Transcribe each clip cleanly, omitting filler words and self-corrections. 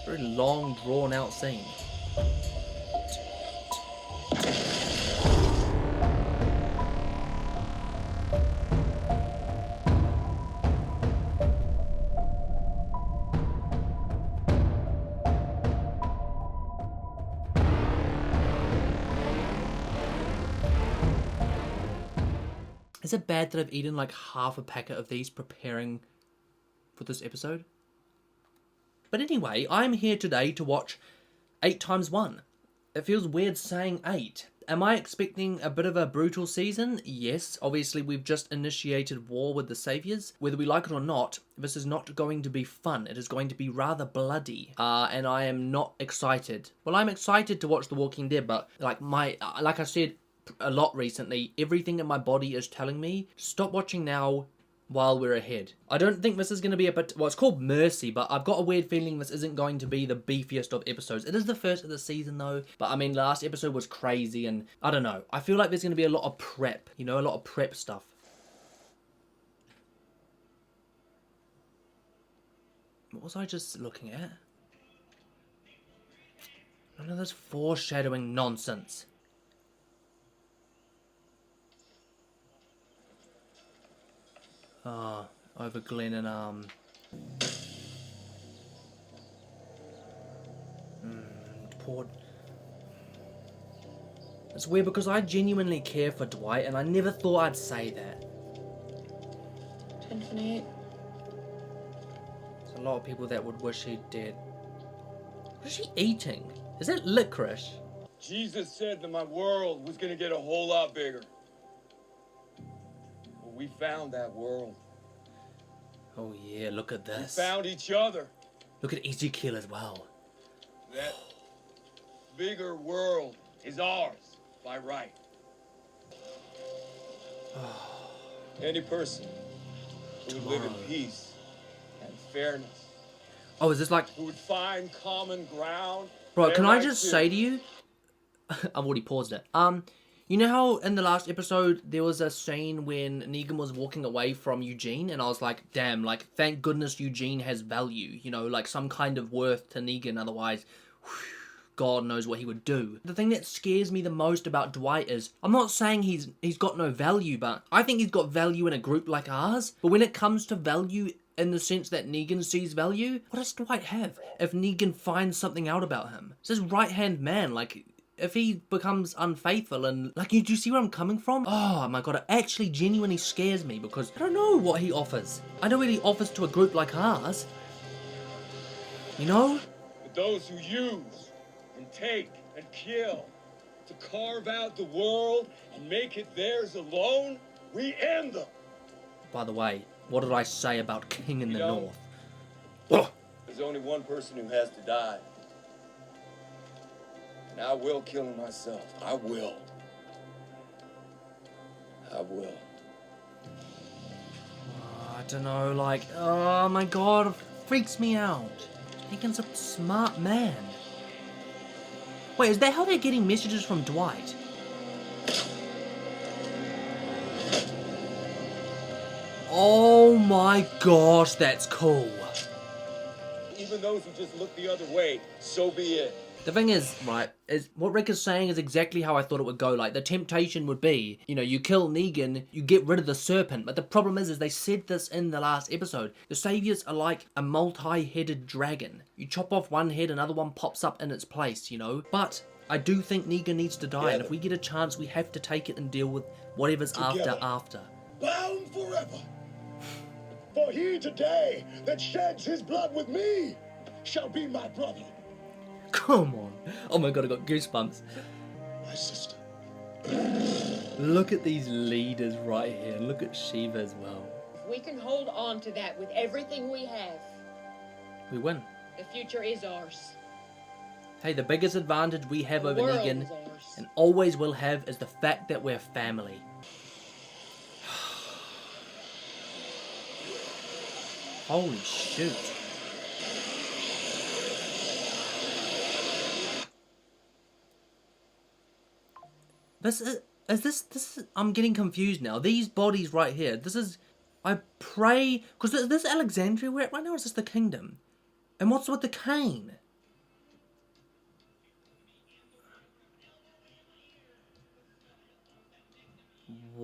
Very long, drawn-out scene. Is it bad that I've eaten like half a packet of these preparing for this episode? But anyway, I'm here today to watch 8 times 1. It feels weird saying 8. Am I expecting a bit of a brutal season? Yes, obviously we've just initiated war with the Saviors. Whether we like it or not, this is not going to be fun. It is going to be rather bloody. And I am not excited. Well, I'm excited to watch The Walking Dead, but like I said a lot recently, everything in my body is telling me, stop watching now while we're ahead. I don't think this is going to be well, it's called Mercy, but I've got a weird feeling this isn't going to be the beefiest of episodes. It is the first of the season though, but I mean, last episode was crazy and I don't know. I feel like there's going to be a lot of prep, you know, a lot of prep stuff. What was I just looking at? None of this foreshadowing nonsense. Over Glenn and poor. It's weird because I genuinely care for Dwight and I never thought I'd say that. 10:28. There's a lot of people that would wish he'd dead. What is she eating? Is that licorice? Jesus said that my world was gonna get a whole lot bigger. Well, we found that world. Oh yeah, look at this. We found each other. Look at Ezekiel as well. That bigger world is ours by right. Any person who would live in peace and fairness, Oh, is this like... who would find common ground. Bro, can I just say to you... I've already paused it. You know how in the last episode there was a scene when Negan was walking away from Eugene and I was like, damn, like, thank goodness Eugene has value, you know, like some kind of worth to Negan, otherwise, whew, God knows what he would do. The thing that scares me the most about Dwight is, I'm not saying he's got no value, but I think he's got value in a group like ours, but when it comes to value in the sense that Negan sees value, what does Dwight have if Negan finds something out about him? It's his right-hand man, like... If he becomes unfaithful and... Like, do you see where I'm coming from? Oh my god, it actually genuinely scares me because I don't know what he offers. I know what he offers to a group like ours. You know? But those who use and take and kill to carve out the world and make it theirs alone, we end them. By the way, what did I say about King in the North? There's only one person who has to die. And I will kill him myself. I will. I will. I don't know, like, oh my god, it freaks me out. Negan's a smart man. Wait, is that how they're getting messages from Dwight? Oh my gosh, that's cool. Even those who just look the other way, so be it. The thing is, right, is what Rick is saying is exactly how I thought it would go. Like, the temptation would be, you know, you kill Negan, you get rid of the serpent. But the problem is they said this in the last episode. The Saviors are like a multi-headed dragon. You chop off one head, another one pops up in its place, you know? But I do think Negan needs to die, and if we get a chance, we have to take it and deal with whatever's after. Bound forever. For he today that sheds his blood with me shall be my brother. Come on. Oh my god, I got goosebumps. My sister. Look at these leaders right here. Look at Shiva as well. If we can hold on to that with everything we have, We win. the future is ours. Hey, the biggest advantage we have over world Negan, is ours. and always will have, is the fact that we're family. Holy shoot. I'm getting confused now. These bodies right here, I pray, because this Alexandria we're at right now, or is this the kingdom? And what's with the cane?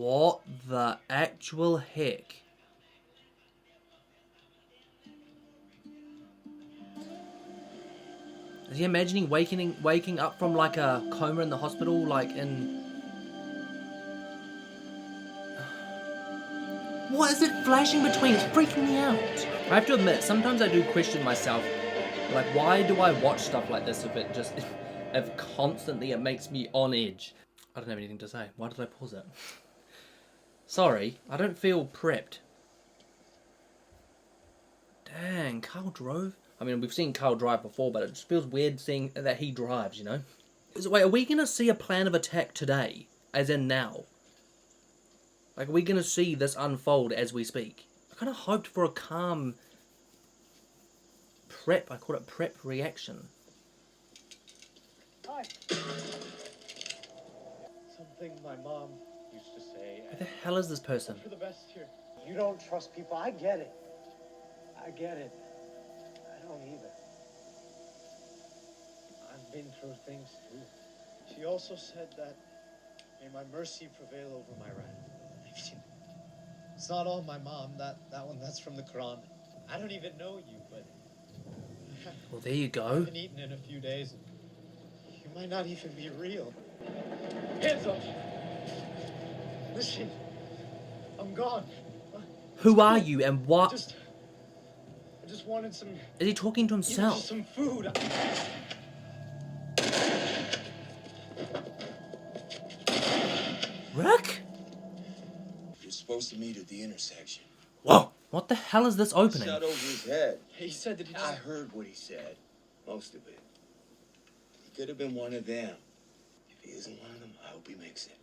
What the actual heck? Is he imagining waking up from like a coma in the hospital, like in... What is it flashing between? It's freaking me out. I have to admit, sometimes I do question myself. Like, why do I watch stuff like this if constantly it makes me on edge? I don't have anything to say. Why did I pause it? Sorry, I don't feel prepped. Dang, Carl drove? I mean, we've seen Carl drive before, but it just feels weird seeing that he drives, you know? Wait, are we going to see a plan of attack today? As in now? Like, are we going to see this unfold as we speak? I kind of hoped for a calm prep. I call it prep reaction. Hi. Something my mom used to say. Who the hell is this person? For the best here. You don't trust people. I get it. I get it. I don't either. I've been through things too. She also said that may my mercy prevail over my wrath. It's not all my mom. That one, that's from the Quran. I don't even know you, but Well, there you I go. haven't eaten in a few days. You might not even be real. Hands up! Listen, I'm gone. Who are you and what? I just wanted some. Is he talking to Even himself? just some food. Rick? You're supposed to meet at the intersection. Whoa! What the hell is this opening? Shot over his head. He said that he I heard what he said. Most of it. He could have been one of them. If he isn't one of them, I hope he makes it.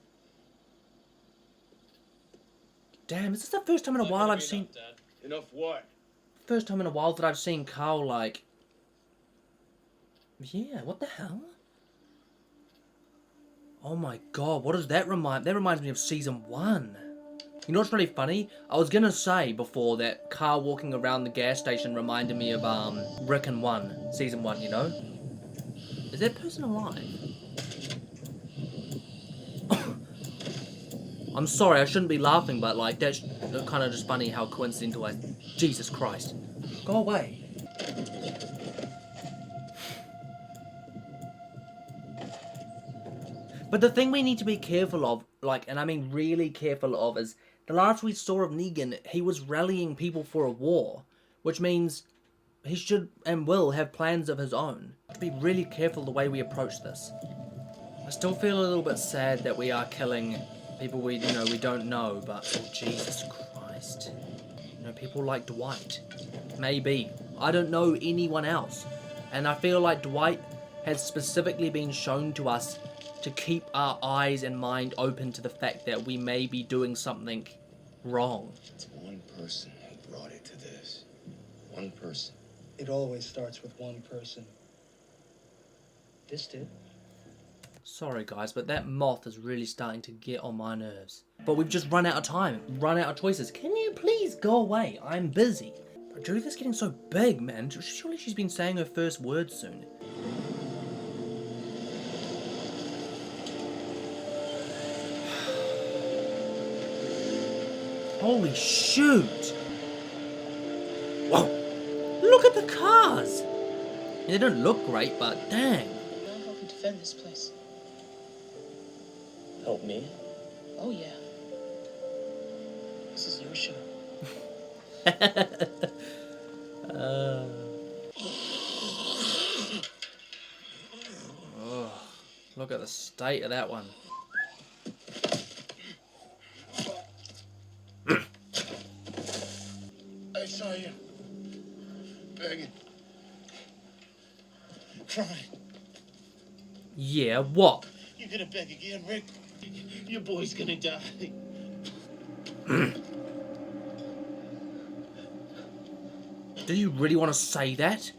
Damn, is this the first time in a while I've seen... Enough what? First time in a while that I've seen Carl, like... Yeah, what the hell? Oh my god, what does that remind... That reminds me of Season 1. You know what's really funny? I was gonna say before that Carl walking around the gas station reminded me of, Rick and 1. Season 1, you know? Is that person alive? I'm sorry, I shouldn't be laughing, but, like, that's kind of just funny how coincidental I... Jesus Christ. Go away. But the thing we need to be careful of, like, and I mean really careful of, is the last we saw of Negan, he was rallying people for a war, which means he should and will have plans of his own. To be really careful the way we approach this. I still feel a little bit sad that we are killing people we don't know, but oh, Jesus Christ. You know, people like Dwight. Maybe. I don't know anyone else. And I feel like Dwight has specifically been shown to us to keep our eyes and mind open to the fact that we may be doing something wrong. It's one person who brought it to this. One person. It always starts with one person. This did. Sorry guys, but that moth is really starting to get on my nerves. But we've just run out of time, run out of choices. Can you please go away? I'm busy. But Judith's getting so big, man. Surely she's been saying her first words soon. Holy shoot! Whoa! Look at the cars! They don't look great, but dang. I'll help you defend this place. Help me? Oh, yeah. This is your show. Oh, look at the state of that one. I saw you. Begging. Crying. Yeah, what? You're gonna beg again, Rick. Your boy's gonna die. Do you really want to say that?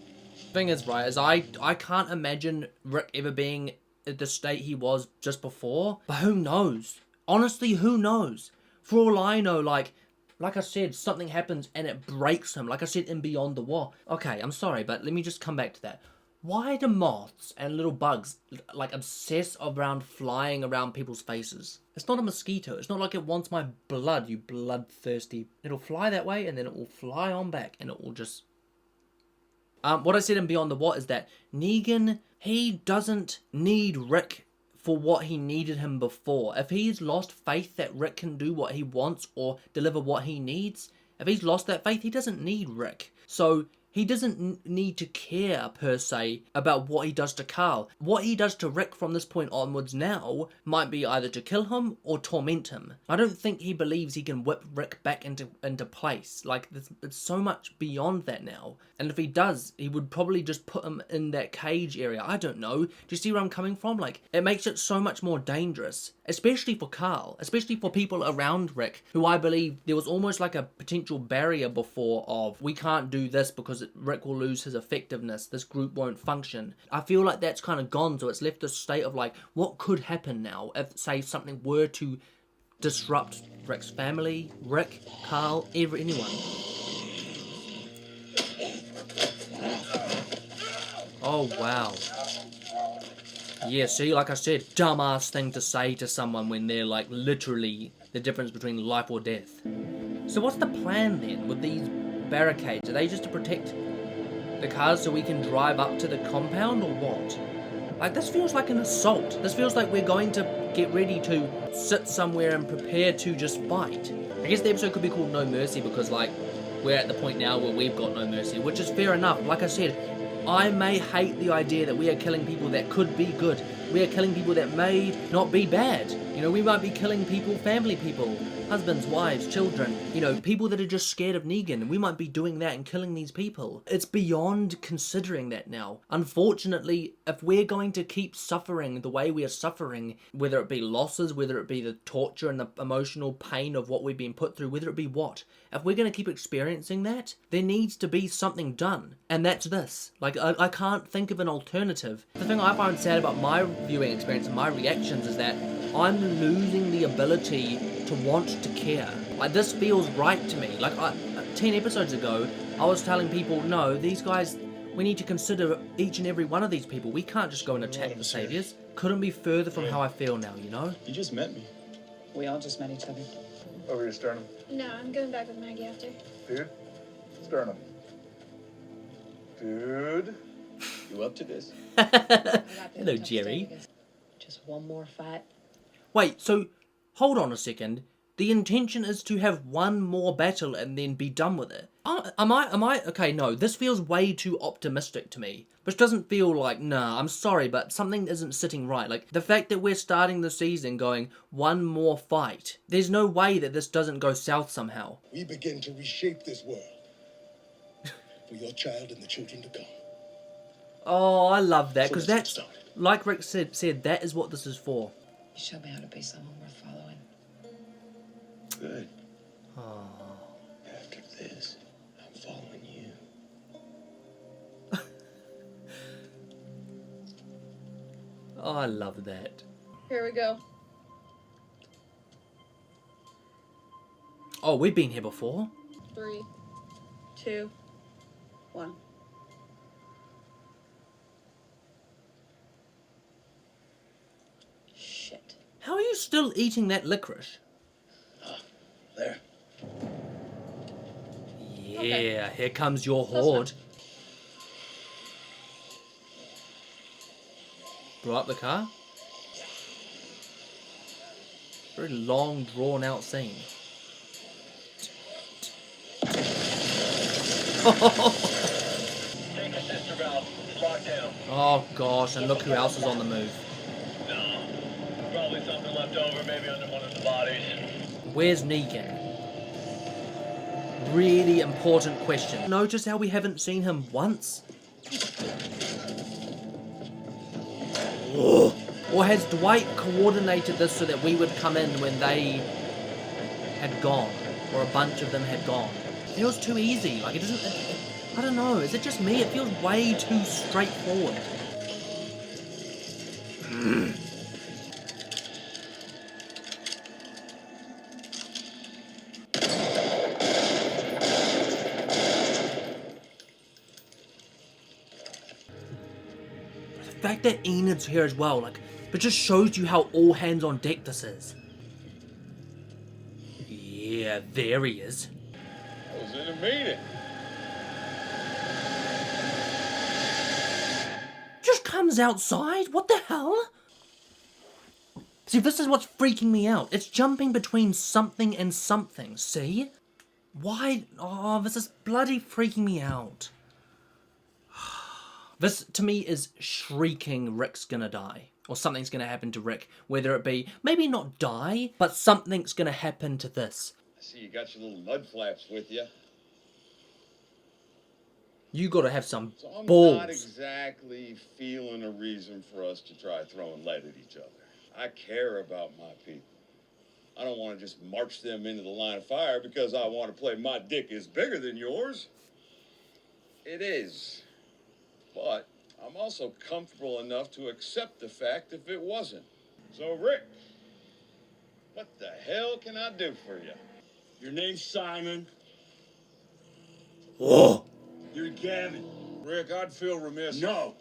Thing is, right, is I can't imagine Rick ever being at the state he was just before. But who knows? Honestly, who knows? For all I know, like I said, something happens and it breaks him. Like I said in Beyond the Wall. Okay, I'm sorry, but let me just come back to that. Why do moths and little bugs like obsess around flying around people's faces? It's not a mosquito. It's not like it wants my blood, you bloodthirsty. It'll fly that way and then it will fly on back and it will just... what I said in Beyond the What is that Negan, he doesn't need Rick for what he needed him before. If he's lost faith that Rick can do what he wants or deliver what he needs, if he's lost that faith, he doesn't need Rick. So he doesn't need to care, per se, about what he does to Carl. What he does to Rick from this point onwards now might be either to kill him or torment him. I don't think he believes he can whip Rick back into place. Like, it's so much beyond that now. And if he does, he would probably just put him in that cage area. I don't know. Do you see where I'm coming from? Like, it makes it so much more dangerous. Especially for Carl. Especially for people around Rick, who I believe there was almost like a potential barrier before of, we can't do this because Rick will lose his effectiveness, this group won't function. I feel like that's kind of gone, so it's left a state of like, what could happen now if, say, something were to disrupt Rick's family, Rick, Carl, anyone. Oh, wow. Yeah, see, like I said, dumbass thing to say to someone when they're like literally the difference between life or death. So what's the plan then with these barricades? Are they just to protect the cars so we can drive up to the compound or what? Like, this feels like an assault. This feels like we're going to get ready to sit somewhere and prepare to just fight. I guess the episode could be called No Mercy because, like, we're at the point now where we've got no mercy, which is fair enough. Like I said, I may hate the idea that we are killing people that could be good. We are killing people that may not be bad. You know, we might be killing people, family people, husbands, wives, children, you know, people that are just scared of Negan. We might be doing that and killing these people. It's beyond considering that now. Unfortunately, if we're going to keep suffering the way we are suffering, whether it be losses, whether it be the torture and the emotional pain of what we've been put through, whether it be what, if we're going to keep experiencing that, there needs to be something done. And that's this. Like, I can't think of an alternative. The thing I find sad about my viewing experience and my reactions is that I'm losing the ability to want to care. Like, this feels right to me. Like, 10 episodes ago, I was telling people, no, these guys, we need to consider each and every one of these people. We can't just go and attack the saviors. Couldn't be further from how I feel now, you know? You just met me. We all just met each other. Over your sternum. No, I'm going back with Maggie after. Dude, sternum. Dude. You up to this? Hello, Jerry. Just one more fight. Wait, so, hold on a second. The intention is to have one more battle and then be done with it. Am I, okay, no, this feels way too optimistic to me. Which doesn't feel like, nah, I'm sorry, but something isn't sitting right. Like, the fact that we're starting the season going, one more fight. There's no way that this doesn't go south somehow. We begin to reshape this world for your child and the children to come. Oh, I love that, because So let's that's, get started. like Rick said, that is what this is for. You showed me how to be someone worth following. Good. Oh. After this, I'm following you. Oh, I love that. Here we go. Oh, we've been here before. 3, 2, 1. Shit. How are you still eating that licorice? There. Yeah, Okay. here comes your Close horde. Blow up the car. Very long, drawn-out scene. Take a sister valve. Lock down. Oh gosh, and look who else is on the move. No. Probably something left over, maybe under one of the bodies. Where's Negan? Really important question. Notice how we haven't seen him once? Ugh. Or has Dwight coordinated this so that we would come in when they had gone? Or a bunch of them had gone? It feels too easy. Like, it doesn't... I don't know. Is it just me? It feels way too straightforward. fact that Enid's here as well, like, it just shows you how all hands on deck this is. Yeah, there he is. I was in a meeting. Just comes outside? What the hell? See, this is what's freaking me out. It's jumping between something and something, see? Why? Oh, this is bloody freaking me out. This, to me, is shrieking Rick's gonna die. Or something's gonna happen to Rick. Whether it be, maybe not die, but something's gonna happen to this. I see you got your little mud flaps with you. You gotta have some So I'm balls. not exactly feeling a reason for us to try throwing lead at each other. I care about my people. I don't want to just march them into the line of fire because I want to play my dick is bigger than yours. It is. But I'm also comfortable enough to accept the fact if it wasn't. So, Rick, what the hell can I do for you? Your name's Simon. Oh! You're Gavin. Rick, I'd feel remiss. No.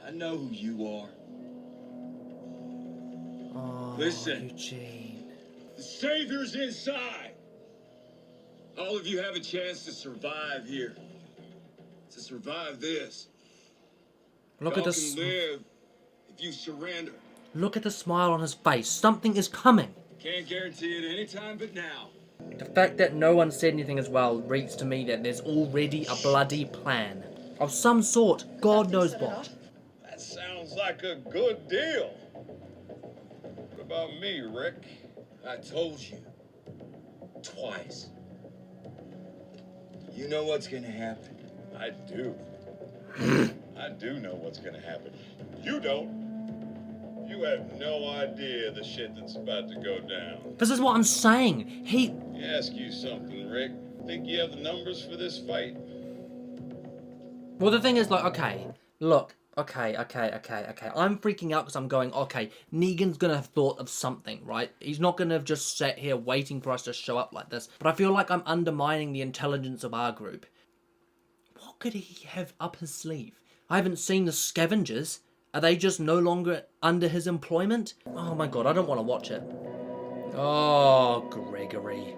I know who you are. Oh, Listen. Eugene. The Savior's inside. All of you have a chance to survive here. To survive this. Look Y'all at this. can live if you surrender. Look at the smile on his face. Something is coming. Can't guarantee it any time but now. The fact that no one said anything as well reads to me that there's already a bloody plan. Of some sort. God knows what. That sounds like a good deal. What about me, Rick? I told you. Twice. You know what's gonna happen. I do. I do know what's gonna happen. You don't. You have no idea the shit that's about to go down. This is what I'm saying. Let me ask you something, Rick. Think you have the numbers for this fight? Well, the thing is, like, okay, look, okay. I'm freaking out because I'm going, okay, Negan's gonna have thought of something, right? He's not gonna have just sat here waiting for us to show up like this. But I feel like I'm undermining the intelligence of our group. What could he have up his sleeve? I haven't seen the scavengers. Are they just no longer under his employment? Oh my god, I don't want to watch it. Oh, Gregory.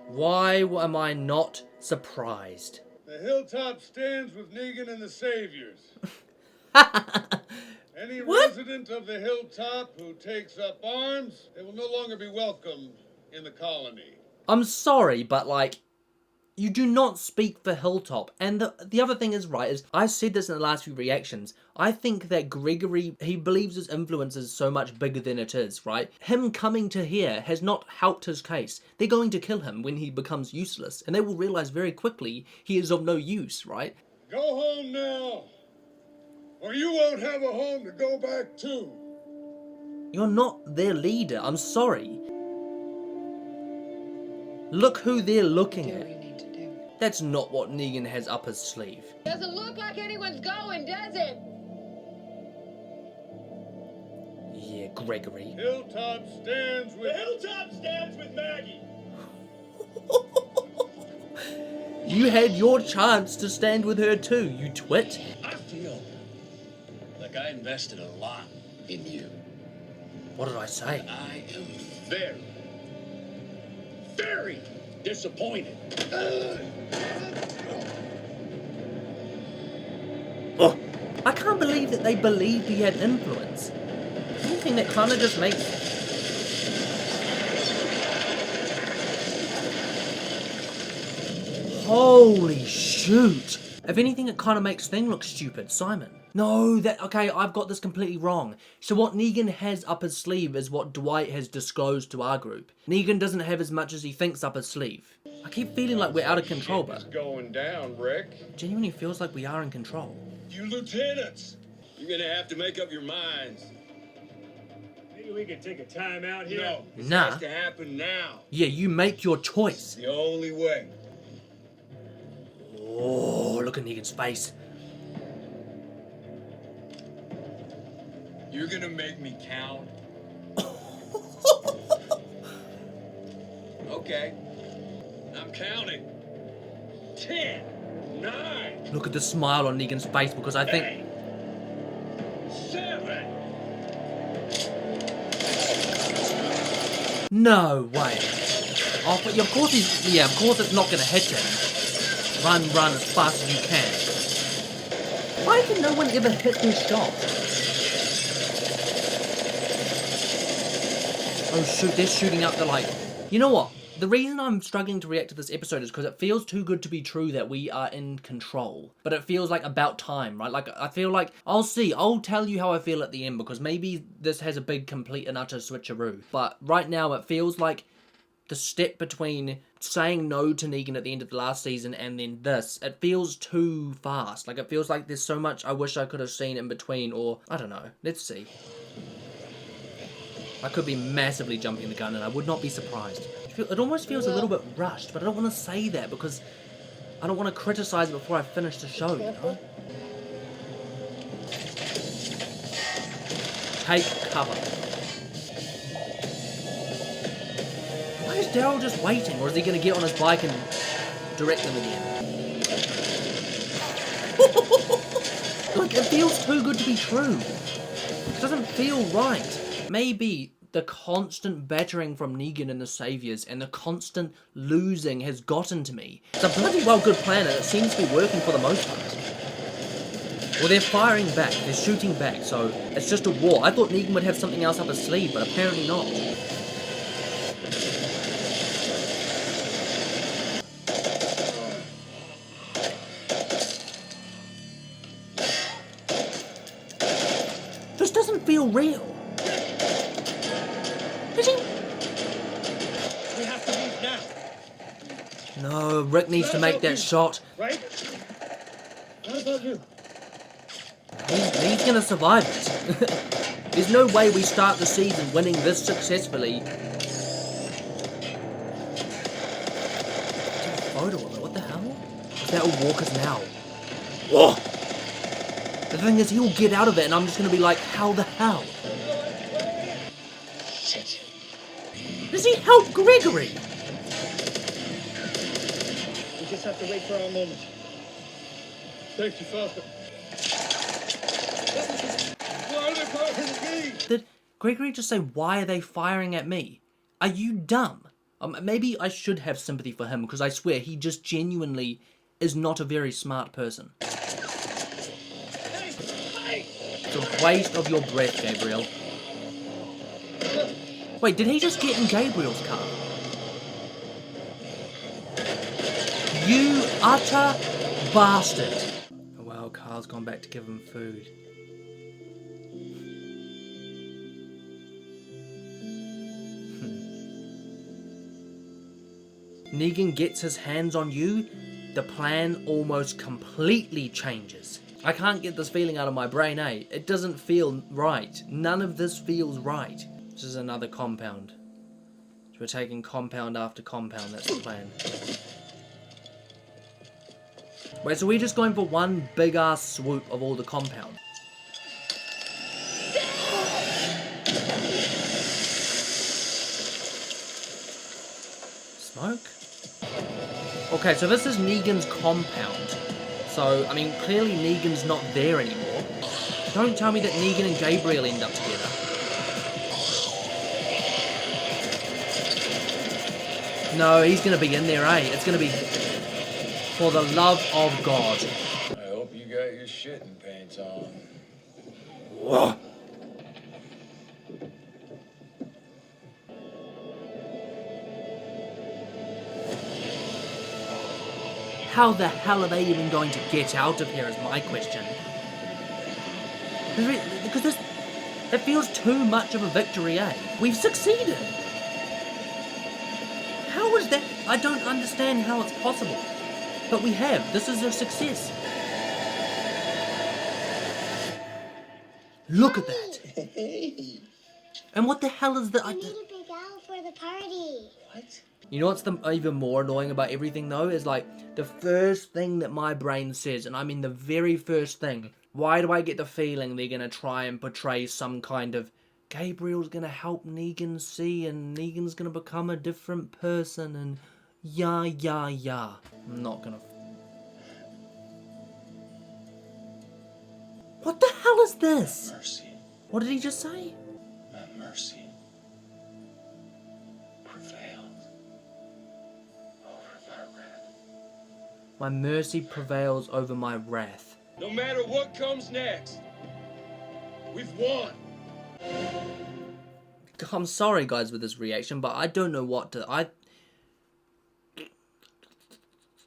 Why am I not surprised? The hilltop stands with Negan and the Saviors. Any What? resident of the hilltop who takes up arms, they will no longer be welcome in the colony. I'm sorry, but like, you do not speak for Hilltop. And the other thing is, right, is I said this in the last few reactions. I think that Gregory, he believes his influence is so much bigger than it is, right? Him coming to here has not helped his case. They're going to kill him when he becomes useless. And they will realize very quickly he is of no use, right? Go home now, or you won't have a home to go back to. You're not their leader. I'm sorry. Look who they're looking Do what at. you need to do. That's not what Negan has up his sleeve. Doesn't look like anyone's going, does it? Yeah, Gregory. Hilltop stands with... The hilltop stands with Maggie. You had your chance to stand with her too, you twit. I feel like I invested a lot in you. What did I say? I am very, very disappointed. Oh, I can't believe that they believed he had influence. Anything that kind of just makes... Holy shoot! If anything, it kind of makes Thing look stupid, Simon. No, okay, I've got this completely wrong. So what Negan has up his sleeve is what Dwight has disclosed to our group. Negan doesn't have as much as he thinks up his sleeve. I keep feeling like we're out of control, It's but going down, Rick. genuinely feels like we are in control. You lieutenants, you're gonna have to make up your minds. Maybe we could take a time out here. No, this Nah. has to happen now. Yeah, you make your choice. The only way. Oh, look at Negan's face. You're gonna make me count. Okay. I'm counting. 10, 9. Look at the smile on Negan's face because I think... 8. 7. No way. Oh, but of course he's... Yeah, of course it's not going to hit him. Run as fast as you can. Why can no one ever hit this shot? Oh shoot, they're shooting up the like... You know what? The reason I'm struggling to react to this episode is because it feels too good to be true that we are in control. But it feels like about time, right? Like, I feel like, I'll tell you how I feel at the end, because maybe this has a big, complete and utter switcheroo. But right now, it feels like the step between saying no to Negan at the end of the last season and then this, it feels too fast. Like, it feels like there's so much I wish I could have seen in between, or, I don't know. Let's see. I could be massively jumping the gun and I would not be surprised. It almost feels a little bit rushed, but I don't want to say that because I don't want to criticize it before I finish the show, you know? Take cover. Why is Daryl just waiting, or is he going to get on his bike and direct them again? Like, it feels too good to be true. It doesn't feel right. Maybe the constant battering from Negan and the Saviors and the constant losing has gotten to me. It's a bloody well good plan and it seems to be working for the most part. Well, they're firing back, they're shooting back, so it's just a war. I thought Negan would have something else up his sleeve, but apparently not. This doesn't feel real. Is he? We have to leave now. No, Rick needs to make that shot. Right? How about you? He's gonna survive it. There's no way we start the season winning this successfully. Take a photo of it, what the hell? Is that all Walker's now? Whoa! The thing is, he'll get out of it and I'm just gonna be like, how the hell? Shit. Does he help Gregory? We just have to wait for our moment. Thank you, Father. Why are they firing at me? Did Gregory just say, why are they firing at me? Are you dumb? Maybe I should have sympathy for him, because I swear he just genuinely is not a very smart person. It's a waste of your breath, Gabriel. Wait, did he just get in Gabriel's car? You utter bastard. Oh well, Carl's gone back to give him food. Negan gets his hands on you, the plan almost completely changes. I can't get this feeling out of my brain, eh? It doesn't feel right. None of this feels right. This is another compound. So we're taking compound after compound, that's the plan. Wait, so we're just going for one big ass swoop of all the compound? Smoke? Okay, so this is Negan's compound. So, I mean, clearly Negan's not there anymore. Don't tell me that Negan and Gabriel end up together. No, he's gonna be in there, eh? It's gonna be for the love of God. I hope you got your shitting pants on. Whoa. How the hell are they even going to get out of here is my question. Because this, it feels too much of a victory, eh? We've succeeded. How is that? I don't understand how it's possible. But we have. This is a success. Look at that. Hey. And what the hell is that? I need a big owl for the party. What? You know what's even more annoying about everything though? Is like, the first thing that my brain says, and I mean the very first thing, why do I get the feeling they're going to try and portray some kind of, Gabriel's going to help Negan see, and Negan's going to become a different person, and yah. I'm not going to... What the hell is this? Mercy. What did he just say? My mercy prevails over my wrath. My mercy prevails over my wrath. No matter what comes next, we've won. I'm sorry, guys, with this reaction, but I don't know what to...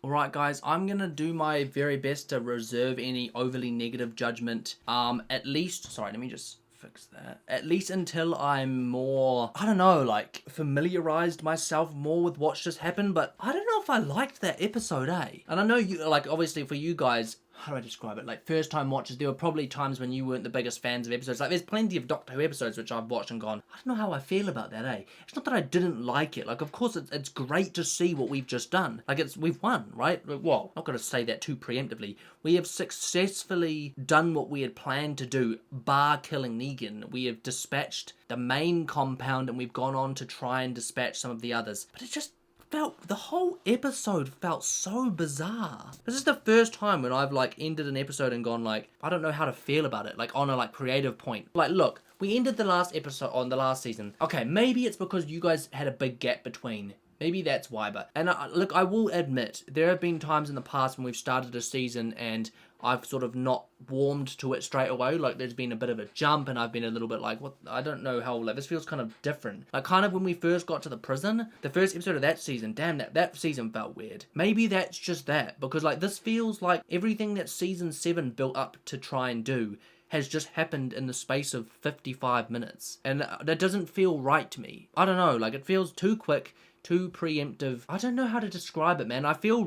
Alright, guys, I'm gonna do my very best to reserve any overly negative judgment. At least... Sorry, let me just fix that. At least until I'm more... I don't know, like, familiarized myself more with what's just happened, but I don't know if I liked that episode, eh? And I know you, like, obviously for you guys... How do I describe it? Like, first time watchers, there were probably times when you weren't the biggest fans of episodes. Like, there's plenty of Doctor Who episodes which I've watched and gone, I don't know how I feel about that, eh? It's not that I didn't like it. Like, of course, it's great to see what we've just done. Like, we've won, right? Well, not going to say that too preemptively. We have successfully done what we had planned to do, bar killing Negan. We have dispatched the main compound and we've gone on to try and dispatch some of the others. But it just... the whole episode felt so bizarre. This is the first time when I've like ended an episode and gone like, I don't know how to feel about it, like on a like creative point. Like, look, we ended the last episode on the last season. Okay, maybe it's because you guys had a big gap between. Maybe that's why, but... And look, I will admit, there have been times in the past when we've started a season and I've sort of not warmed to it straight away. Like, there's been a bit of a jump and I've been a little bit like, what? I don't know how... Like, this feels kind of different. Like, kind of when we first got to the prison, the first episode of that season, damn, that season felt weird. Maybe that's just that, because, like, this feels like everything that Season 7 built up to try and do has just happened in the space of 55 minutes. And that doesn't feel right to me. I don't know, like, it feels too quick, too preemptive. I don't know how to describe it, man. I feel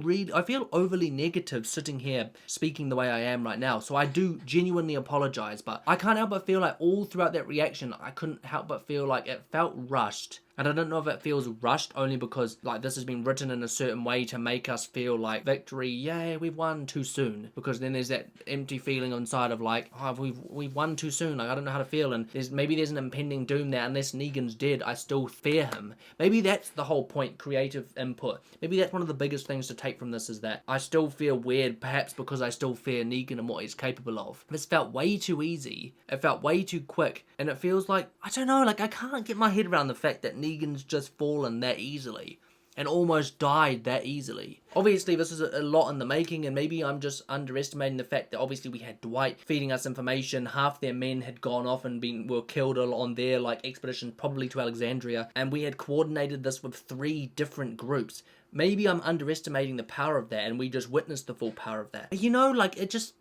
overly negative sitting here speaking the way I am right now. So I do genuinely apologize, but I can't help but feel like all throughout that reaction, I couldn't help but feel like it felt rushed. And I don't know if it feels rushed only because like this has been written in a certain way to make us feel like victory, yay, we've won too soon. Because then there's that empty feeling inside of like, oh, we've won too soon. Like, I don't know how to feel. And maybe there's an impending doom that unless Negan's dead, I still fear him. Maybe that's the whole point, creative input. Maybe that's one of the biggest things to take from this is that I still feel weird, perhaps because I still fear Negan and what he's capable of. This felt way too easy. It felt way too quick. And it feels like, I don't know, like I can't get my head around the fact that Negan's just fallen that easily and almost died that easily. Obviously this is a lot in the making, and maybe I'm just underestimating the fact that obviously we had Dwight feeding us information. Half their men had gone off and were killed on their like expedition, probably to Alexandria, and we had coordinated this with 3 different groups. Maybe I'm underestimating the power of that and we just witnessed the full power of that. You know, like it just...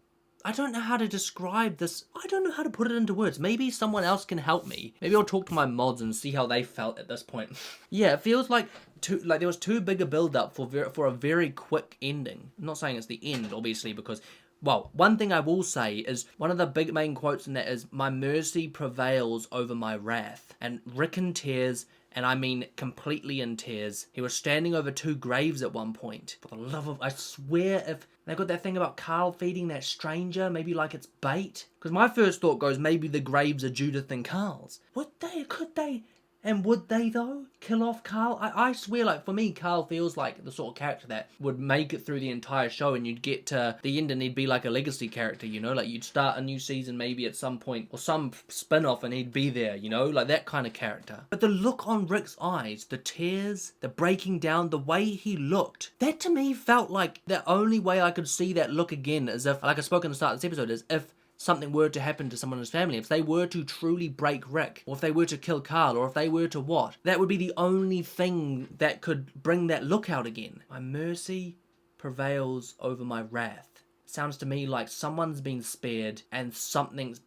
I don't know how to describe this. I don't know how to put it into words. Maybe someone else can help me. Maybe I'll talk to my mods and see how they felt at this point. Yeah, it feels like there was too big a build-up for a very quick ending. I'm not saying it's the end, obviously, because... Well, one thing I will say is, one of the big main quotes in that is, my mercy prevails over my wrath. And Rick in tears, and I mean completely in tears. He was standing over 2 graves at one point. For the love of... I swear if... They got that thing about Carl feeding that stranger, maybe like it's bait. Because my first thought goes, maybe the graves are Judith and Carl's. Could they, and would they though, kill off Carl? I swear, like, for me, Carl feels like the sort of character that would make it through the entire show and you'd get to the end and he'd be like a legacy character, you know? Like, you'd start a new season maybe at some point, or some spin-off and he'd be there, you know? Like, that kind of character. But the look on Rick's eyes, the tears, the breaking down, the way he looked, that to me felt like the only way I could see that look again is if, like I spoke in the start of this episode, is if something were to happen to someone in his family, if they were to truly break Rick, or if they were to kill Carl, or if they were to what, that would be the only thing that could bring that look out again. My mercy prevails over my wrath. Sounds to me like someone's been spared and something's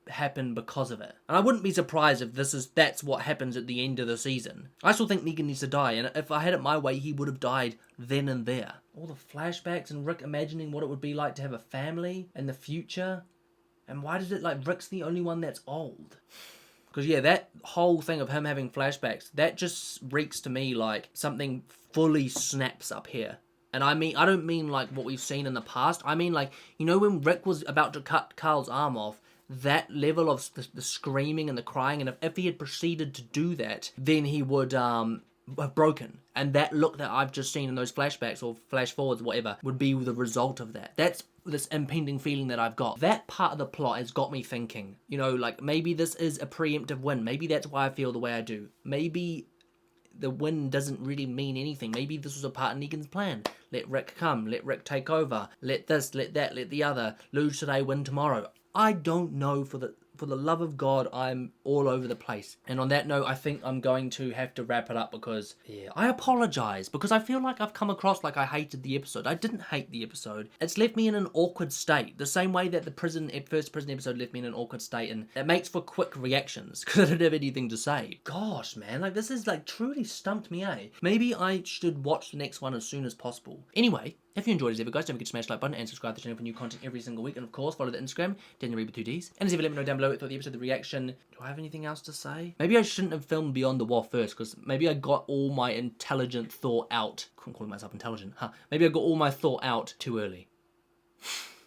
happened because of it. And I wouldn't be surprised if that's what happens at the end of the season. I still think Negan needs to die, and if I had it my way, he would have died then and there. All the flashbacks and Rick imagining what it would be like to have a family in the future. And why does it like Rick's the only one that's old? Because yeah, that whole thing of him having flashbacks, that just reeks to me like something fully snaps up here. And I don't mean like what we've seen in the past. I mean like, you know when Rick was about to cut Carl's arm off, that level of the screaming and the crying, and if he had proceeded to do that, then he would have broken. And that look that I've just seen in those flashbacks or flash forwards, whatever, would be the result of that. That's this impending feeling that I've got. That part of the plot has got me thinking, you know, like maybe this is a preemptive win. Maybe that's why I feel the way I do. Maybe the win doesn't really mean anything. Maybe this was a part of Negan's plan. Let Rick come, let Rick take over, let this, let that, let the other, lose today, win tomorrow. I don't know. For the love of God, I'm all over the place. And on that note, I think I'm going to have to wrap it up because, yeah, I apologize because I feel like I've come across like I hated the episode. I didn't hate the episode. It's left me in an awkward state, the same way that the first prison episode left me in an awkward state, and that makes for quick reactions because I didn't have anything to say. Gosh, man, like this is like truly stumped me, eh? Maybe I should watch the next one as soon as possible. Anyway, if you enjoyed this episode, guys, don't forget to smash the like button and subscribe to the channel for new content every single week. And of course, follow the Instagram, Daniel Reed with 2 Ds. And as ever, let me know down below what you thought of the episode, the reaction. Do I have anything else to say? Maybe I shouldn't have filmed Beyond the Wall first, because maybe I got all my intelligent thought out. I couldn't call myself intelligent, huh? Maybe I got all my thought out too early.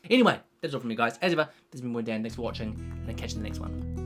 Anyway, that's all from me, guys. As ever, this has been Dan. Thanks for watching, and I'll catch you in the next one.